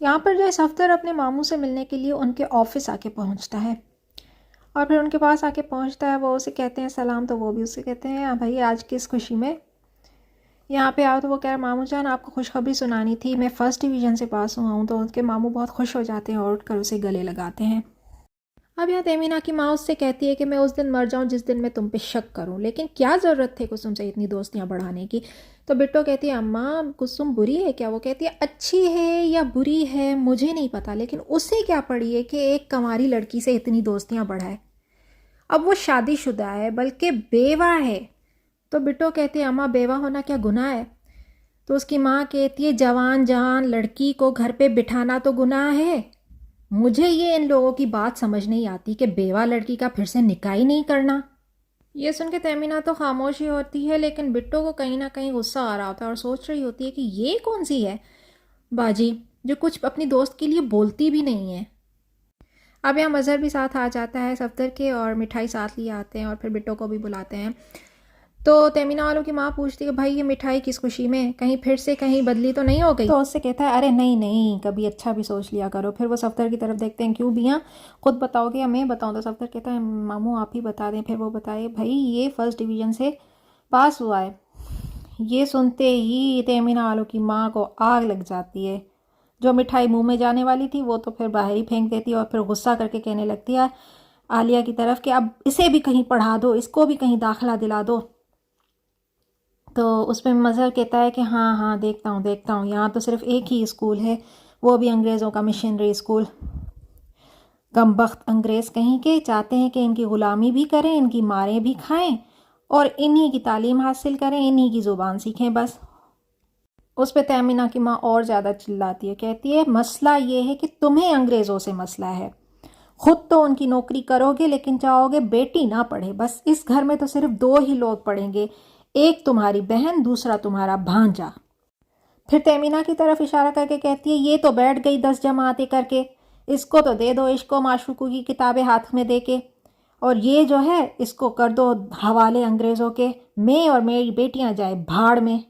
यहाँ पर जो है सफदर अपने मामू से मिलने के लिए उनके ऑफिस आके पहुँचता है और फिर उनके पास आके पहुँचता है। वो उसे कहते हैं सलाम, तो वो भी उसे कहते हैं हाँ भाई आज किस खुशी में यहाँ पे आओ। तो वो कह रहा मामू जान आपको खुशखबरी सुनानी थी, मैं फ़र्स्ट डिवीज़न से पास हुआ हूँ। तो उसके मामू बहुत खुश हो जाते हैं और उठकर उसे गले लगाते हैं। अब यहाँ तेमीना की माँ उससे कहती है कि मैं उस दिन मर जाऊँ जिस दिन मैं तुम पे शक करूँ, लेकिन क्या ज़रूरत थी कुसुम से इतनी दोस्तियाँ बढ़ाने की। तो बिट्टो कहती है अम्मा कुसुम बुरी है क्या। वो कहती है अच्छी है या बुरी है मुझे नहीं पता, लेकिन उससे क्या पड़ी है कि एक कंवारी लड़की से इतनी दोस्तियाँ बढ़ाए। अब वो शादीशुदा है बल्कि बेवा है। तो बिट्टो कहती है अम्मा बेवा होना क्या गुनाह है। तो उसकी माँ कहती है जवान जहान लड़की को घर पे बिठाना तो गुनाह है। मुझे ये इन लोगों की बात समझ नहीं आती कि बेवा लड़की का फिर से निकाह ही नहीं करना। ये सुन के तहमीना तो खामोश ही होती है, लेकिन बिट्टो को कहीं ना कहीं गुस्सा आ रहा होता है और सोच रही होती है कि ये कौन सी है बाजी जो कुछ अपनी दोस्त के लिए बोलती भी नहीं है। अब यहाँ मज़हर भी साथ आ जाता है सफदर के और मिठाई साथ लिए आते हैं और फिर बिट्टो को भी बुलाते हैं। तो तेमीना वालों की माँ पूछती है भाई ये मिठाई किस खुशी में, कहीं फिर से कहीं बदली तो नहीं हो गई। तो उससे कहता है अरे नहीं नहीं कभी अच्छा भी सोच लिया करो। फिर वो सफदर की तरफ देखते हैं क्यों बिया खुद बताओगे या मैं बताऊँ। तो सफदर कहता है मामू आप ही बता दें। फिर वो बताए भाई ये फर्स्ट डिवीज़न से पास हुआ है। ये सुनते ही तेमीना वालों की माँ को आग लग जाती है। जो मिठाई मुंह में जाने वाली थी वो तो फिर बाहर ही फेंक देती है और फिर गुस्सा करके कहने लगती है आलिया की तरफ कि अब इसे भी कहीं पढ़ा दो, इसको भी कहीं दाखिला दिला दो। तो उसमें मज़हर कहता है कि हाँ हाँ देखता हूँ यहाँ तो सिर्फ एक ही स्कूल है, वो भी अंग्रेज़ों का मिशनरी स्कूल। कमबख्त अंग्रेज़ कहीं के चाहते हैं कि इनकी ग़ुलामी भी करें, इनकी मारें भी खाएं और इन्हीं की तालीम हासिल करें, इन्हीं की ज़ुबान सीखें बस। उस पर तहमीना की माँ और ज़्यादा चिल्लाती है, कहती है मसला ये है कि तुम्हें अंग्रेज़ों से मसला है। खुद तो उनकी नौकरी करोगे लेकिन चाहोगे बेटी ना पढ़े। बस इस घर में तो सिर्फ दो ही लोग पढ़ेंगे, एक तुम्हारी बहन दूसरा तुम्हारा भांजा। फिर तेमीना की तरफ इशारा करके कहती है ये तो बैठ गई 10 जमातें करके, इसको तो दे दो इश्क माशूक़ों की किताबें हाथ में दे के, और ये जो है इसको कर दो हवाले अंग्रेज़ों के, मैं और मेरी बेटियां जाए भाड़ में।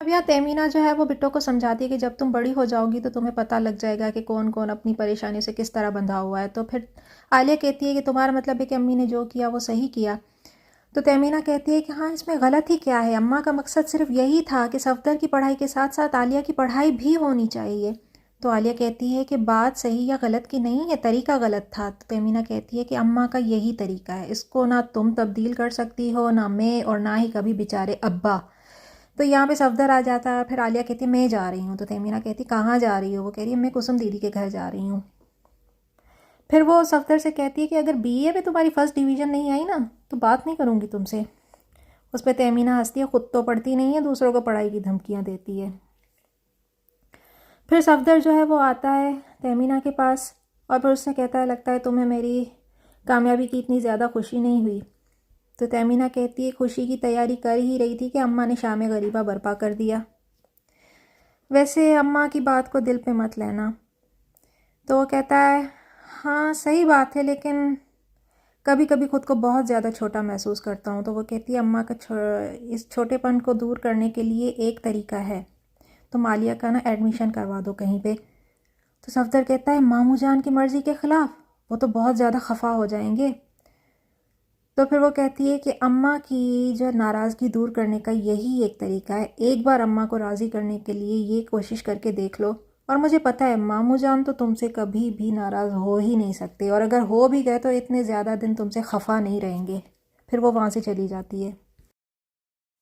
अब यहाँ तेमीना जो है वो बिट्टो को समझाती है कि जब तुम बड़ी हो जाओगी तो तुम्हें पता लग जाएगा कि कौन कौन अपनी परेशानी से किस तरह बंधा हुआ है। तो फिर आलिया कहती है कि तुम्हारा मतलब है कि अम्मी ने जो किया वो सही किया। तो तेमीना कहती है कि हाँ इसमें गलत ही क्या है, अम्मा का मकसद सिर्फ यही था कि सफदर की पढ़ाई के साथ साथ आलिया की पढ़ाई भी होनी चाहिए। तो आलिया कहती है कि बात सही या गलत की नहीं है, तरीका गलत था। तो तेमीना कहती है कि अम्मा का यही तरीका है, इसको ना तुम तब्दील कर सकती हो ना मैं और ना ही कभी बेचारे अब्बा। तो यहाँ पे सफदर आ जाता है। फिर आलिया कहती है मैं जा रही हूँ। तो तेमीना कहती कहाँ जा रही हो। वो कह रही है मैं कुसुम दीदी के घर जा रही हूँ। फिर वो सफदर से कहती है कि अगर बीए में तुम्हारी फर्स्ट डिवीज़न नहीं आई ना तो बात नहीं करूँगी तुमसे। उस पर तेमीना हंसती है, खुद तो पढ़ती नहीं है दूसरों को पढ़ाई की धमकियाँ देती है। फिर सफदर जो है वो आता है तेमीना के पास और फिर उससे कहता है लगता है तुम्हें मेरी कामयाबी की इतनी ज़्यादा खुशी नहीं हुई। तो तेमीना कहती है खुशी की तैयारी कर ही रही थी कि अम्मा ने शाम गरीबा बर्पा कर दिया। वैसे अम्मा की बात को दिल पे मत लेना। तो वो कहता है हाँ सही बात है, लेकिन कभी कभी खुद को बहुत ज़्यादा छोटा महसूस करता हूँ। तो वो कहती है अम्मा का इस छोटेपन को दूर करने के लिए एक तरीका है, तुम आलिया का ना एडमिशन करवा दो कहीं पे। तो सफदर कहता है मामू जान की मर्ज़ी के ख़िलाफ़, वो तो बहुत ज़्यादा खफा हो जाएंगे। तो फिर वो कहती है कि अम्मा की जो नाराज़गी दूर करने का यही एक तरीका है, एक बार अम्मा को राज़ी करने के लिए ये कोशिश करके देख लो। और मुझे पता है मामू जान तो तुमसे कभी भी नाराज़ हो ही नहीं सकते, और अगर हो भी गए तो इतने ज़्यादा दिन तुमसे खफा नहीं रहेंगे। फिर वो वहाँ से चली जाती है।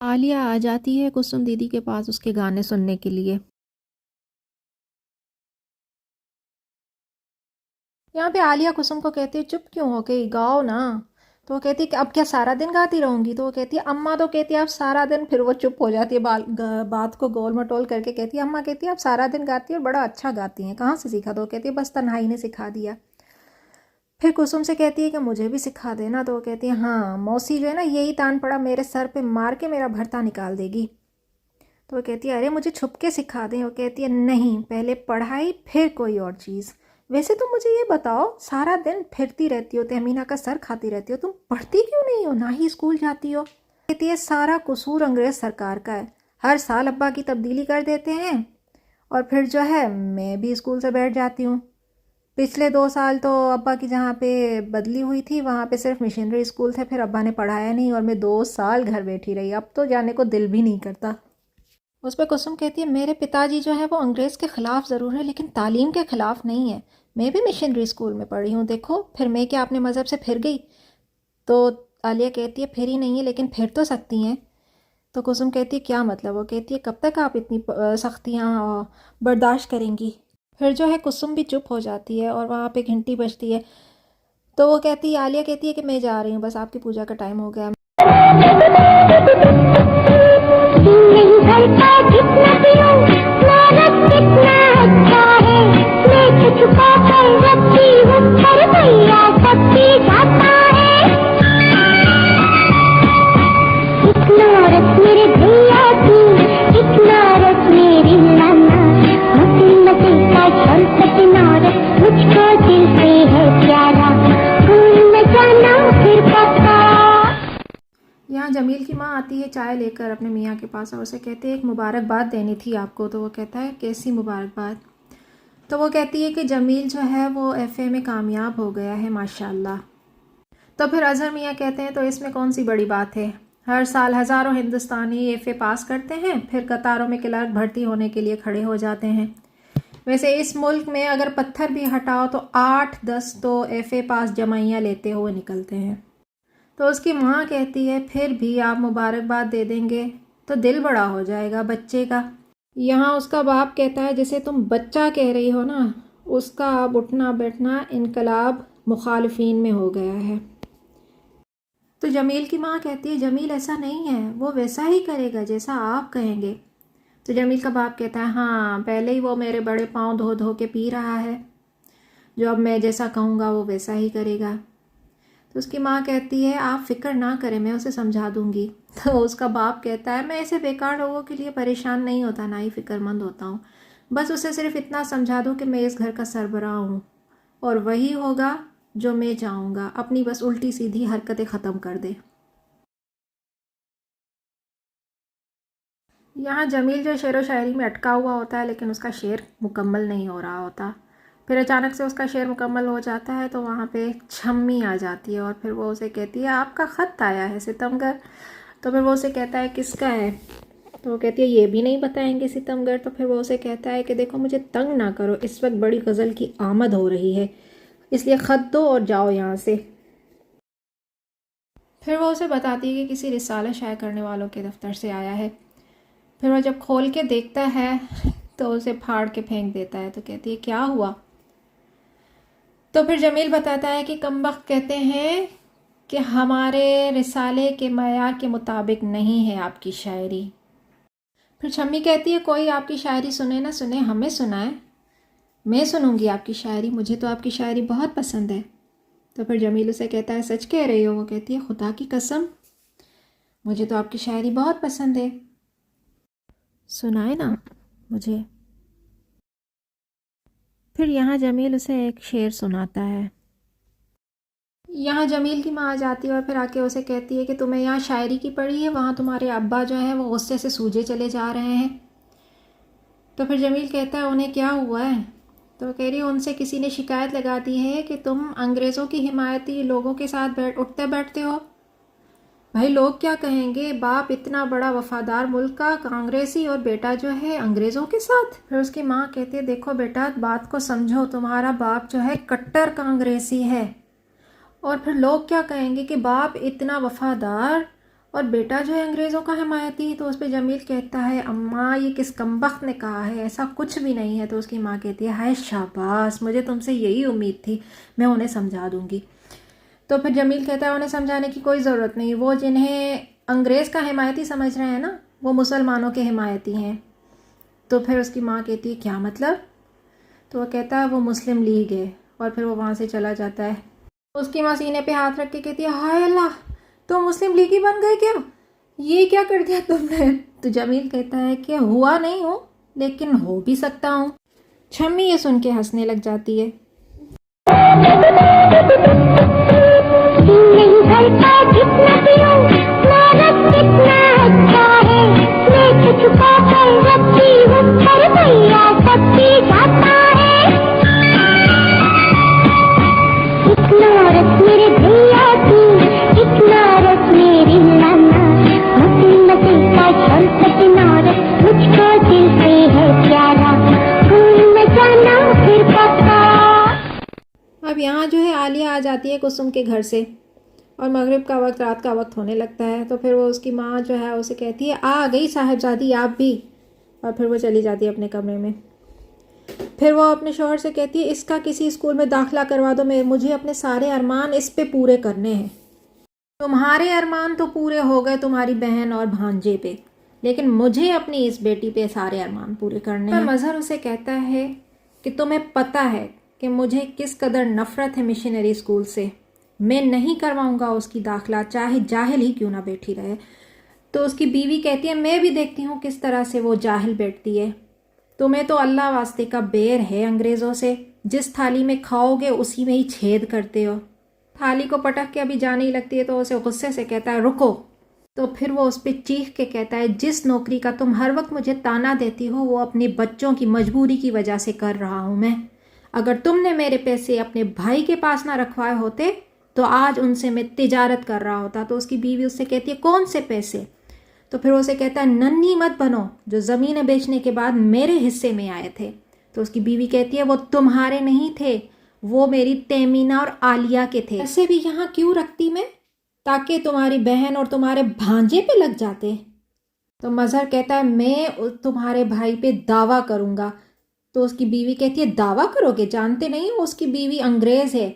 आलिया आ जाती है कुसुम दीदी के पास उसके गाने सुनने के लिए। यहाँ पे आलिया कुसुम को कहती है चुप क्यों हो गई, गाओ ना। तो वो कहती है कि अब क्या सारा दिन गाती रहूंगी। तो वो कहती है अम्मा तो कहती है आप सारा दिन। फिर वो चुप हो जाती है, बात को गोल मटोल करके कहती है अम्मा कहती है आप सारा दिन गाती है और बड़ा अच्छा गाती हैं, कहाँ से सीखा। तो वो कहती है बस तन्हाई ने सिखा दिया। फिर कुसुम से कहती है कि मुझे भी सिखा देना। तो वो कहती है हाँ मौसी जो है ना यही तान पड़ा मेरे सर पे मार के मेरा भरता निकाल देगी। तो वो कहती है अरे मुझे छुप के सिखा दें। वो कहती है नहीं पहले पढ़ाई फिर कोई और चीज़। वैसे तुम मुझे ये बताओ सारा दिन फिरती रहती हो, तहमीना का सर खाती रहती हो, तुम पढ़ती क्यों नहीं हो, ना ही स्कूल जाती हो। कहती है सारा कसूर अंग्रेज़ सरकार का है, हर साल अब्बा की तब्दीली कर देते हैं और फिर जो है मैं भी स्कूल से बैठ जाती हूँ। पिछले 2 साल तो अब्बा की जहाँ पे बदली हुई थी वहाँ पे सिर्फ मिशनरी स्कूल थे, फिर अब्बा ने पढ़ाया नहीं और मैं 2 साल घर बैठी रही। अब तो जाने को दिल भी नहीं करता। उस पर कुसुम कहती है मेरे पिताजी जो है वो अंग्रेज़ के ख़िलाफ़ ज़रूर है लेकिन तालीम के ख़िलाफ़ नहीं है। मैं भी मिशनरी स्कूल में पढ़ी हूँ, देखो फिर मैं क्या अपने मज़हब से फिर गई? तो आलिया कहती है फिर ही नहीं है लेकिन फिर तो सकती हैं। तो कुसुम कहती है क्या मतलब? वो कहती है कब तक आप इतनी सख्तियाँ बर्दाश्त करेंगी? फिर जो है कुसुम भी चुप हो जाती है और वहाँ पे घंटी बजती है। तो वो कहती है, आलिया कहती है कि मैं जा रही हूँ, बस आपकी पूजा का टाइम हो गया। यहाँ जमील की माँ आती है चाय लेकर अपने मियाँ के पास और उसे कहती है एक मुबारकबाद देनी थी आपको। तो वो कहता है कैसी मुबारकबाद? तो वो कहती है कि जमील जो है वो एफए में कामयाब हो गया है माशाल्लाह। तो फिर अजहर मियाँ कहते हैं तो इसमें कौन सी बड़ी बात है, हर साल हज़ारों हिंदुस्तानी एफए पास करते हैं फिर कतारों में क्लर्क भर्ती होने के लिए खड़े हो जाते हैं। वैसे इस मुल्क में अगर पत्थर भी हटाओ तो 8-10 तो एफए पास जमाइयाँ लेते हुए निकलते हैं। तो उसकी माँ कहती है फिर भी आप मुबारकबाद दे देंगे तो दिल बड़ा हो जाएगा बच्चे का। यहाँ उसका बाप कहता है जिसे तुम बच्चा कह रही हो ना, उसका अब उठना बैठना इनकलाब मुखालिफिन में हो गया है। तो जमील की माँ कहती है जमील ऐसा नहीं है, वो वैसा ही करेगा जैसा आप कहेंगे। तो जमील का बाप कहता है हाँ पहले ही वो मेरे बड़े पाँव धो धो के पी रहा है, जो अब मैं जैसा कहूँगा वो वैसा ही करेगा। तो उसकी माँ कहती है आप फ़िक्र ना करें मैं उसे समझा दूँगी। तो उसका बाप कहता है मैं ऐसे बेकार लोगों के लिए परेशान नहीं होता, ना ही फ़िक्रमंद होता हूँ, बस उसे सिर्फ इतना समझा दूँ कि मैं इस घर का सरबराह हूँ और वही होगा जो मैं चाहूँगा, अपनी बस उल्टी सीधी हरकतें ख़त्म कर दे। यहाँ जमील जो शेर व शायरी में अटका हुआ होता है लेकिन उसका शेर मुकम्मल नहीं हो रहा होता। फिर अचानक से उसका शेर मुकम्मल हो जाता है तो वहाँ पे छम्मी आ जाती है और फिर वो उसे कहती है आपका ख़त आया है सितमगर। तो फिर वो उसे कहता है किसका है? तो वो कहती है ये भी नहीं बताएंगे सितमगर। तो फिर वो उसे कहता है कि देखो मुझे तंग ना करो, इस वक्त बड़ी गज़ल की आमद हो रही है, इसलिए ख़त दो और जाओ यहाँ से। फिर वो उसे बताती है कि किसी रिसाला शाये करने वालों के दफ्तर से आया है। फिर वो जब खोल के देखता है तो उसे फाड़ के फेंक देता है। तो कहती है क्या हुआ? तो फिर जमील बताता है कि कमबख्त कहते हैं कि हमारे रिसाले के मयार के मुताबिक नहीं है आपकी शायरी। फिर शम्मी कहती है कोई आपकी शायरी सुने ना सुने, हमें सुनाए, मैं सुनूंगी आपकी शायरी, मुझे तो आपकी शायरी बहुत पसंद है। तो फिर जमील उसे कहता है सच कह रही हो? वो कहती है खुदा की कसम मुझे तो आपकी शायरी बहुत पसंद है, सुनाए ना मुझे। फिर यहाँ जमील उसे एक शेर सुनाता है। यहाँ जमील की माँ आ जाती है और फिर आके उसे कहती है कि तुम्हें यहाँ शायरी की पढ़ी है, वहाँ तुम्हारे अब्बा जो है वो गुस्से से सूजे चले जा रहे हैं। तो फिर जमील कहता है उन्हें क्या हुआ है? तो वो कह रही है उनसे किसी ने शिकायत लगा दी है कि तुम अंग्रेज़ों की हिमायती लोगों के साथ उठते बैठते हो। भाई लोग क्या कहेंगे, बाप इतना बड़ा वफादार मुल्क का कांग्रेसी और बेटा जो है अंग्रेज़ों के साथ। फिर उसकी माँ कहती है देखो बेटा बात को समझो, तुम्हारा बाप जो है कट्टर कांग्रेसी है और फिर लोग क्या कहेंगे कि बाप इतना वफादार और बेटा जो है अंग्रेज़ों का हिमायती। तो उस पर जमील कहता है अम्मा ये किस कमबख्त ने कहा है, ऐसा कुछ भी नहीं है। तो उसकी माँ कहती है हाय शाबाश, मुझे तुमसे यही उम्मीद थी, मैं उन्हें समझा दूँगी। तो फिर जमील कहता है उन्हें समझाने की कोई ज़रूरत नहीं, वो जिन्हें अंग्रेज़ का हिमायती समझ रहे हैं ना वो मुसलमानों के हिमायती हैं। तो फिर उसकी माँ कहती है क्या मतलब? तो वो कहता है वो मुस्लिम लीग है और फिर वो वहाँ से चला जाता है। उसकी माँ सीने पे हाथ रख के कहती है हाय अल्लाह, तो मुस्लिम लीग ही बन गए क्या? ये क्या कर दिया तुमने? तो जमील कहता है कि हुआ नहीं हूँ लेकिन हो भी सकता हूँ। छम्मी ये सुन के हंसने लग जाती है। कितना अच्छा है, मैं यहाँ जो है आलिया आ जाती है कुसुम के घर से और मगरिब का वक्त, रात का वक्त होने लगता है। तो फिर वो उसकी माँ जो है उसे कहती है आ गई साहिबजादी आप भी, और फिर वो चली जाती है अपने कमरे में। फिर वो अपने शौहर से कहती है इसका किसी स्कूल में दाखिला करवा दो, मुझे अपने सारे अरमान इस पे पूरे करने हैं। तुम्हारे अरमान तो पूरे हो गए तुम्हारी बहन और भांजे पे, लेकिन मुझे अपनी इस बेटी पे सारे अरमान पूरे करने हैं। मज़हर उसे कहता है कि तुम्हें पता है कि मुझे किस कदर नफ़रत है मिशनरी स्कूल से, मैं नहीं करवाऊंगा उसकी दाखिला, चाहे जाहिल ही क्यों ना बैठी रहे। तो उसकी बीवी कहती है मैं भी देखती हूँ किस तरह से वो जाहिल बैठती है, तुम्हें तो अल्लाह वास्ते का बेर है अंग्रेज़ों से, जिस थाली में खाओगे उसी में ही छेद करते हो। थाली को पटक के अभी जाने ही लगती है तो उसे गुस्से से कहता है रुको। तो फिर वो उस पर चीख के कहता है जिस नौकरी का तुम हर वक्त मुझे ताना देती हो वो अपने बच्चों की मजबूरी की वजह से कर रहा हूँ मैं। अगर तुमने मेरे पैसे अपने भाई के पास ना रखवाए होते तो आज उनसे मैं तिजारत कर रहा होता। तो उसकी बीवी उससे कहती है कौन से पैसे? तो फिर उसे कहता है नन्ही मत बनो जो ज़मीन बेचने के बाद मेरे हिस्से में आए थे। तो उसकी बीवी कहती है वो तुम्हारे नहीं थे, वो मेरी तहमीना और आलिया के थे। ऐसे भी यहाँ क्यों रखती मैं, ताकि तुम्हारी बहन और तुम्हारे भांजे पे लग जाते। तो मज़हर कहता है मैं तुम्हारे भाई पे दावा करूँगा। तो उसकी बीवी कहती है दावा करोगे, जानते नहीं हो उसकी बीवी अंग्रेज़ है।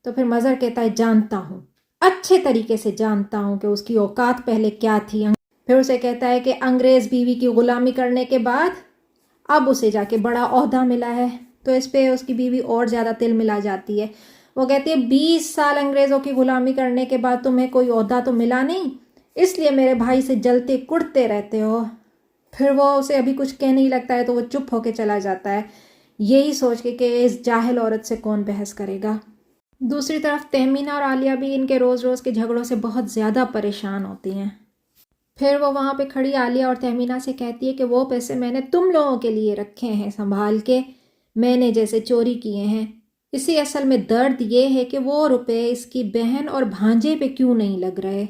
तो फिर मज़हर कहता है जानता हूँ, अच्छे तरीके से जानता हूँ कि उसकी औकात पहले क्या थी। फिर उसे कहता है कि अंग्रेज़ बीवी की ग़ुलामी करने के बाद अब उसे जाके बड़ा ओहदा मिला है। तो इस पे उसकी बीवी और ज़्यादा तिल मिला जाती है। वो कहती है 20 साल अंग्रेज़ों की ग़ुलामी करने के बाद तुम्हें कोई ओहदा तो मिला नहीं, इसलिए मेरे भाई से जलते कुड़ते रहते हो। फिर वो उसे अभी कुछ कह नहीं लगता है तो वो चुप होके चला जाता है, यही सोच के कि इस जाहिल औरत से कौन बहस करेगा। दूसरी तरफ तहमीना और आलिया भी इनके रोज़ रोज़ के झगड़ों से बहुत ज़्यादा परेशान होती हैं। फिर वो वहाँ पे खड़ी आलिया और तहमीना से कहती है कि वो पैसे मैंने तुम लोगों के लिए रखे हैं संभाल के, मैंने जैसे चोरी किए हैं। इसी असल में दर्द ये है कि वो रुपए इसकी बहन और भांजे पे क्यों नहीं लग रहे।